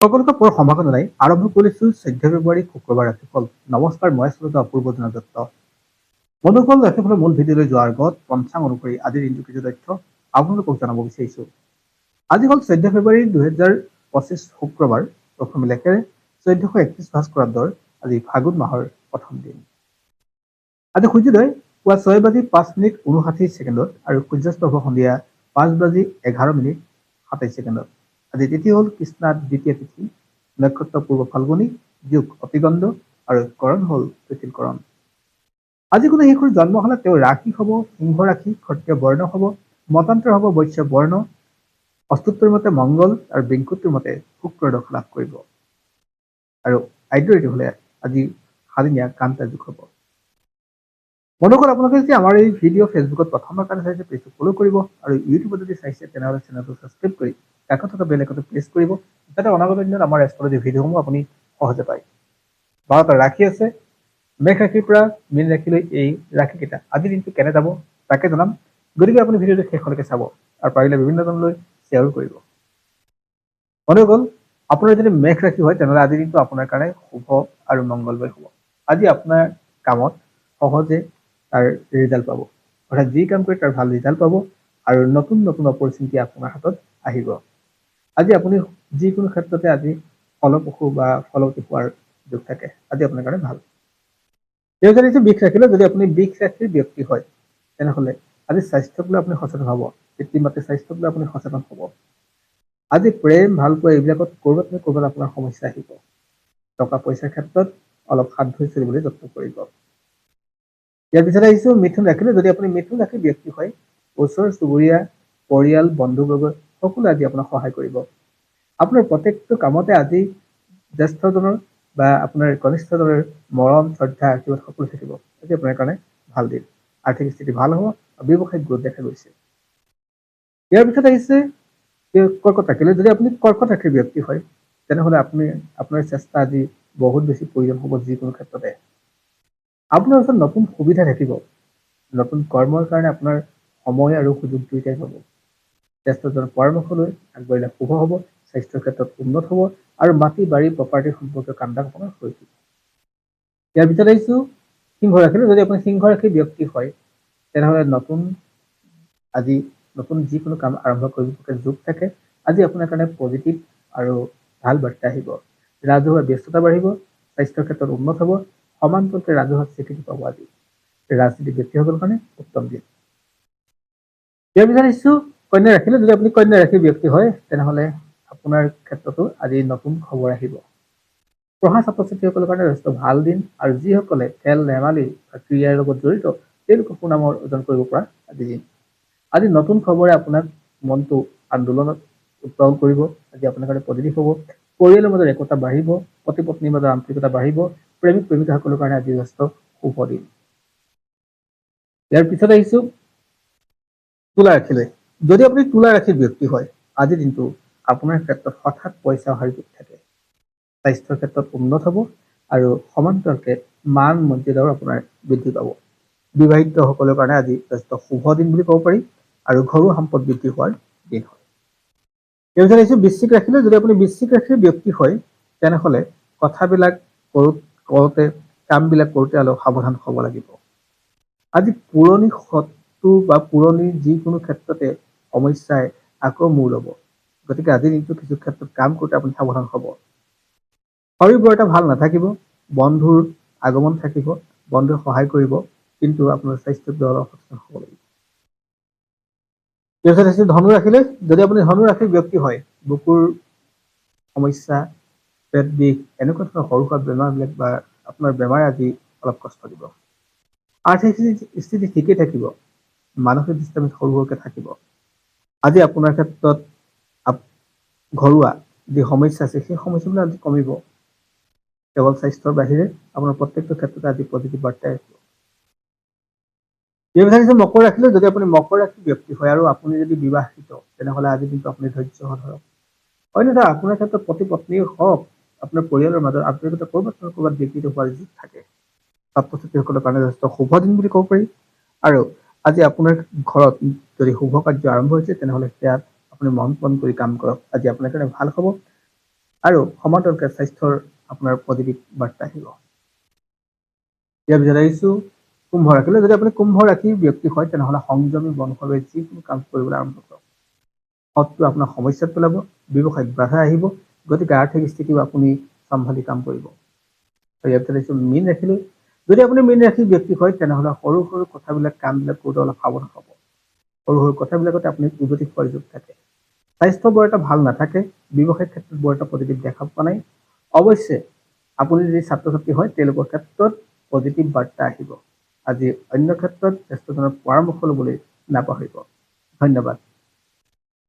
সকলোকে পুনৰ সম্ভাষণ জনাই আৰম্ভ কৰিছো 14 ফেব্ৰুৱাৰী শুক্ৰবাৰ ৰাশিফল। নমস্কাৰ, মই আচলতে অপূৰ্ব জনা দত্ত। বন্ধুসকল, ৰাশিফলৰ মূল ভিডিঅ'লৈ যোৱাৰ আগত পঞ্চাং অনুসৰি আজিৰ দিনটো কিছু তথ্য আপোনালোকক জনাব বিচাৰিছো। আজি হ'ল 14 ফেব্ৰুৱাৰী 2025 শুক্ৰবাৰ। প্ৰথম লেখেৰে 1431 ভাস্কৰাব্দৰ আজি ফাগুন মাহৰ প্ৰথম দিন। আজি সূৰ্যোদয় পুৱা 6:05:59 আৰু সূৰ্যাস্ত হ'ব সন্ধিয়া 5:11:27। আজি তিথি হ'ল কৃষ্ণা দ্বিতীয় তিথি, নক্ষত্ৰ পূৰ্ব ফাল্গুনী, যোগ অতিগণ্ড আৰু কৰণ হ'ল তৃতীয়কৰণ। আজি কোনো শিশুৰ জন্ম হ'লে তেওঁ ৰাশি হ'ব সিংহ ৰাশি, ক্ষত্ৰিয় বৰ্ণ হ'ব, মতান্তৰ হ'ব বৈশ্য বৰ্ণ, অস্তুত্বৰ মতে মংগল আৰু বিংকুত্তৰ মতে শুক্ৰ দশ লাভ কৰিব। আৰু আদ্য ঋতু হ'লে আজি সাদিনীয়া কান্তা যোগ হ'ব। বন্ধুসকল, আপোনালোকে যদি আমাৰ এই ভিডিঅ' ফেচবুকত প্ৰথমবাৰ কাৰণে চাইছে পেজটো ফ'ল' কৰিব আৰু ইউটিউবত যদি চাইছে তেনেহ'লে চেনেলটো ছাবস্ক্ৰাইব কৰি কাষত থকা বেল আইকনটো প্ৰেছ কৰিব, যাতে অনাগত দিনত আমাৰ এষ্ট্ৰলজি ভিডিঅ'সমূহ আপুনি সহজে পায়। 12টা ৰাশি আছে। মেঘ ৰাশিৰ পৰা মীন ৰাশিলৈ এই ৰাশিকেইটা আজিৰ দিনটো কেনে যাব তাকে জনাম, গতিকে আপুনি ভিডিঅ'টো শেষলৈকে চাব আৰু পাৰিলে বিভিন্নজনলৈ শ্বেয়াৰো কৰিব। বন্ধুসকল, আপোনাৰ যদি মেঘ ৰাশি হয় তেনেহ'লে আজিৰ দিনটো আপোনাৰ কাৰণে শুভ আৰু মংগলময় হ'ব। আজি আপোনাৰ কামত সহজে তাৰ ৰিজাল্ট পাব, অৰ্থাৎ যি কাম কৰে তাৰ ভাল ৰিজাল্ট পাব আৰু নতুন নতুন অপৰচুনিটি আপোনাৰ হাতত আহিব। আজি আপুনি যিকোনো ক্ষেত্ৰতে আজি ফলপ্ৰসূ বা ফলৱতী হোৱাৰ যোগ থাকে। আজি আপোনাৰ কাৰণে ভাল। বিষ ৰাখিলে যদি আপুনি বিষ ৰাশিৰ ব্যক্তি হয় তেনেহ'লে আজি স্বাস্থ্যক লৈ আপুনি সচেতন হ'ব, পিতৃ মাতৃৰ স্বাস্থ্যক লৈ আপুনি সচেতন হ'ব। আজি প্ৰেম ভালপোৱা এইবিলাকত ক'ৰবাত নহয় ক'ৰবাত আপোনাৰ সমস্যা আহিব। টকা পইচাৰ ক্ষেত্ৰত অলপ সাত ধৰি চলিবলৈ যত্ন কৰিব। ইয়াৰ পিছত আহিছো মিথুন ৰাশিলৈ। যদি আপুনি মিথুন ৰাশিৰ ব্যক্তি হয়, ওচৰ চুবুৰীয়া, পৰিয়াল, বন্ধুবৰ্গ সকলোৱে আজি আপোনাক সহায় কৰিব। আপোনাৰ প্ৰত্যেকটো কামতে আজি জ্যেষ্ঠজনৰ বা আপোনাৰ কনিষ্ঠজনৰ মৰম, শ্ৰদ্ধা, আশীৰ্বাদ সকলো থাকিব। আজি আপোনাৰ কাৰণে ভাল দিন। আৰ্থিক স্থিতি ভাল হ'ব আৰু ব্যৱসায়িক গ্ৰোথ দেখা গৈছে। ইয়াৰ পিছত আহিছে কৰ্কট ৰাশিলৈ। যদি আপুনি কৰ্কট ৰাশিৰ ব্যক্তি হয় তেনেহ'লে আপুনি আপোনাৰ চেষ্টা আজি বহুত বেছি প্ৰয়োজন হ'ব। যিকোনো ক্ষেত্ৰতে আপোনাৰ ওচৰত নতুন সুবিধা থাকিব। নতুন কৰ্মৰ কাৰণে আপোনাৰ সময় আৰু সুযোগ দুয়োটাই পাব। জ্যেষ্ঠজনৰ পৰামৰ্শ লৈ আগবাঢ়িলে শুভ হ'ব, স্বাস্থ্যৰ ক্ষেত্ৰত উন্নত হ'ব আৰু মাটি বাৰী প্ৰপাৰ্টিৰ সম্পৰ্কীয় কামবিলাক আপোনাৰ হৈ থাকিব। ইয়াৰ পিছত আহিছো সিংহ ৰাশিলৈ। যদি আপুনি সিংহ ৰাশিৰ ব্যক্তি হয় তেনেহ'লে আজি নতুন যিকোনো কাম আৰম্ভ কৰিব পৰা যোগ থাকে। আজি আপোনাৰ কাৰণে পজিটিভ আৰু ভাল বাৰ্তা আহিব। ৰাজহুৱা ব্যস্ততা বাঢ়িব, স্বাস্থ্যৰ ক্ষেত্ৰত উন্নত হ'ব, সমান্তৰালকৈ ৰাজহুৱা স্বীকৃতি পাব। আজি ৰাজনীতিক ব্যক্তিসকলৰ কাৰণে উত্তম দিন। ইয়াৰ পিছত আহিছো কন্যা ৰাশিলৈ। যদি আপুনি কন্যা ৰাশিৰ ব্যক্তি হয় তেনেহ'লে আপোনাৰ ক্ষেত্ৰতো আজি নতুন খবৰ আহিব। পঢ়া ছাত্ৰ ছাত্ৰীসকলৰ কাৰণে যথেষ্ট ভাল দিন আৰু যিসকলে খেল ধেমালি বা ক্ৰীড়াৰ লগত জড়িত তেওঁলোকে সুনাম অৰ্জন কৰিব পৰা আজি দিন। আজি নতুন খবৰে আপোনাক মনটো আন্দোলনত উত্তৰণ কৰিব। আজি আপোনাৰ কাৰণে পজিটিভ হ'ব। পৰিয়ালৰ মাজত একতা বাঢ়িব, পতি পত্নীৰ মাজত আন্তৰিকতা বাঢ়িব, প্ৰেমিক প্ৰেমিকাসকলৰ কাৰণে আজি যথেষ্ট শুভ দিন। ইয়াৰ পিছত আহিছো তুলা ৰাশিলৈ। যদি আপুনি তুলা ৰাশিৰ ব্যক্তি হয় আজিৰ দিনটো আপোনাৰ ক্ষেত্ৰত হঠাৎ পইচা অহাৰ যোগ থাকে। স্বাস্থ্যৰ ক্ষেত্ৰত উন্নত হ'ব আৰু সমান্তৰালকৈ মান মৰ্যাদাও আপোনাৰ বৃদ্ধি পাব। বিবাহিতসকলৰ কাৰণে আজি যথেষ্ট শুভ দিন বুলি ক'ব পাৰি আৰু ঘৰুৱা সম্পদ বৃদ্ধি হোৱাৰ দিন হয়। ইয়াৰ পিছত আহিছো বৃশ্চিক ৰাশিলৈ। যদি আপুনি বৃশ্চিক ৰাশিৰ ব্যক্তি হয় তেনেহ'লে কথাবিলাক কওঁতে কামবিলাক কৰোঁতে অলপ সাৱধান হ'ব লাগিব। আজি পুৰণি শত্ৰু বা পুৰণি যিকোনো ক্ষেত্ৰতে সমস্যাই আকৌ মূৰ ল'ব। গতিকে আজিৰ দিনটো কিছু ক্ষেত্ৰত কাম কৰোঁতে আপুনি সাৱধান হ'ব। শৰীৰ বৰ এটা ভাল নাথাকিব, বন্ধুৰ আগমন থাকিব, বন্ধুৱে সহায় কৰিব, কিন্তু আপোনাৰ স্বাস্থ্যত অলপ সচেতন হ'ব লাগিব। তাৰপিছত আহিছে ধনু ৰাশিলৈ। যদি আপুনি ধনু ৰাশিৰ ব্যক্তি হয়, বুকুৰ সমস্যা, পেট বিষ এনেকুৱা ধৰণৰ সৰু সুৰা বেমাৰবিলাক বা আপোনাৰ বেমাৰে আজি অলপ কষ্ট দিব। আৰ্থিক স্থিতি ঠিকেই থাকিব, মানসিক দৃষ্টি সৰু সৰুকৈ থাকিব। আজি আপোনাৰ ক্ষেত্ৰত ঘৰুৱা যি সমস্যা আছে সেই সমস্যাবিলাক আজি কমিব। কেৱল স্বাস্থ্যৰ বাহিৰে আপোনাৰ প্ৰত্যেকটো ক্ষেত্ৰতে আজি পজিটিভ বাৰ্তাই আহিব। এই বিচাৰিছো মকৰ ৰাশিলৈ। যদি আপুনি মকৰ ৰাশিৰ ব্যক্তি হয় আৰু আপুনি যদি বিবাহিত তেনেহ'লে আজি কিন্তু আপুনি ধৈৰ্য ধৰক। অন্যথা আপোনাৰ ক্ষেত্ৰত পতি পত্নীয়ে হওক, আপোনাৰ পৰিয়ালৰ মাজত আন্তৰিকতা ক'ৰবাত নহয় ক'ৰবাত বিকৃত হোৱাৰ যোগ থাকে। ছাত্ৰ ছাত্ৰীসকলৰ কাৰণে যথেষ্ট শুভ দিন বুলি ক'ব পাৰি। আৰু আজি আপোনাৰ ঘৰত যদি শুভ কাৰ্য আৰম্ভ হৈছে তেনেহ'লে সেয়াত আপুনি মন পণ কৰি কাম কৰক। আজি আপোনাৰ কাৰণে ভাল হ'ব। আৰু সমান্তৰালকৈ স্বাস্থ্যৰ আপোনাৰ পজিটিভ বাৰ্তা আহিব। ইয়াৰ পিছত আহিছোঁ কুম্ভ ৰাশিলৈ। যদি আপুনি কুম্ভ ৰাশিৰ ব্যক্তি হয় তেনেহ'লে সংযমী বংশলৈ যিকোনো কাম কৰিবলৈ আৰম্ভ কৰক। শত্ৰু আপোনাক সমস্যাত পেলাব, ব্যৱসায়ত বাধা আহিব, গতিকে আৰ্থিক স্থিতিও আপুনি চম্ভালি কাম কৰিব। ইয়াৰ পিছত আহিছোঁ মীন ৰাশিলৈ। যদি আপুনি মীন ৰাশিৰ ব্যক্তি হয় তেনেহ'লে সৰু সৰু কথাবিলাক কামবিলাক কৰোঁতে অলপ সাৱধান হ'ব। সৰু সৰু কথাবিলাকতে আপুনি উভতি খোৱাৰ যোগ থাকে। স্বাস্থ্য বৰ এটা ভাল নাথাকে, ব্যৱসায়িক ক্ষেত্ৰত বৰ এটা পজিটিভ দেখা পোৱা নাই। অৱশ্যে আপুনি যদি ছাত্ৰ ছাত্ৰী হয় তেওঁলোকৰ ক্ষেত্ৰত পজিটিভ বাৰ্তা আহিব। আজি অন্য ক্ষেত্ৰত জ্যেষ্ঠজনৰ পৰামৰ্শ ল'বলৈ নাপাহৰিব। ধন্যবাদ।